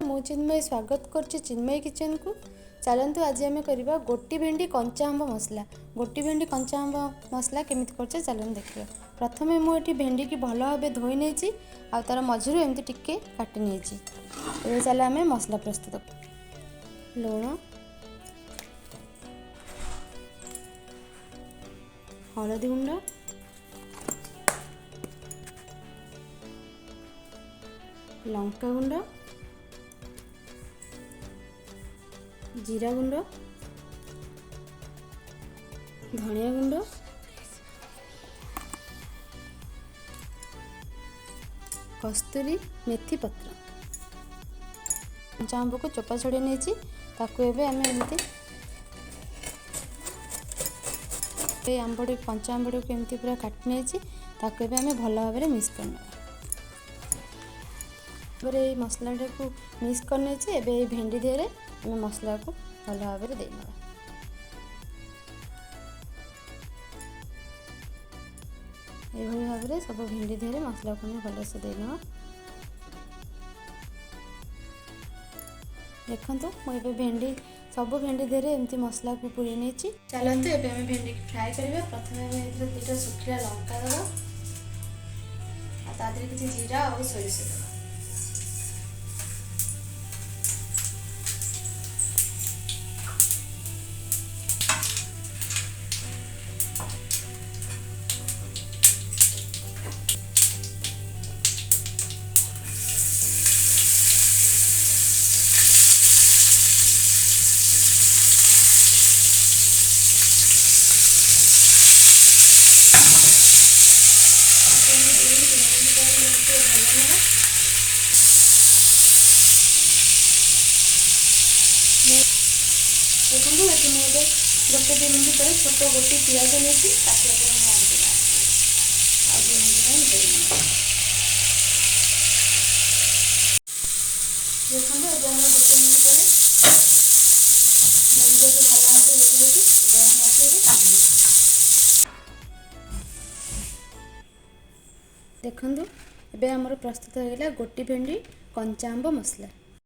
मु चिन्मयी स्वागत करछि चिन्मयी किचन को। चलतु आज आम करवा गोटी भेंडी कंचा आंब मसला। गोटी भेंडी कंचा आंब मसला केमिति करछे चलन देखिए। प्रथमे मुझे भेंडी की भल भाव धोई नहीं आ तार मझिरु एमती टिके काटि नहीं। चल आम मसला प्रस्तुत। लुण, हलदी गुंड, लंका गुंड, जीरा गुंड, धनिया गुंड, कस्तूरी मेथी पत्र। कंचा आंब को चोपा छड़े नहीं ताकू एबे आम एमती आंबड़ी कंचा आंबड़ी को एमती पूरा काटि नहीं ताकू एबे आम भल भाव मिक्स करना। मसला को मिक्स करने एबे भेंडी देहरे आम मसला को भल भाव देना। यही भाव सब भेंडी देहरे मसला को भलसे देना। देखो मुझे भेंडी सब भेंडी देहरे एमती मसला को पूरी नहीं। चलते एबे आम भेंडी की फ्राए करबा। प्रथमे आम दुटा सुखिला लंका देवा आ किसी जीरा और सोरिष देवा। देखो ये मुझे गोटे 2 मिनट पर छोट गोटी पिज नहीं देखो गोटे मिनट देखो एबे हमर प्रस्तुत हो गला गोटी भेंडी कंचा आंब मसला।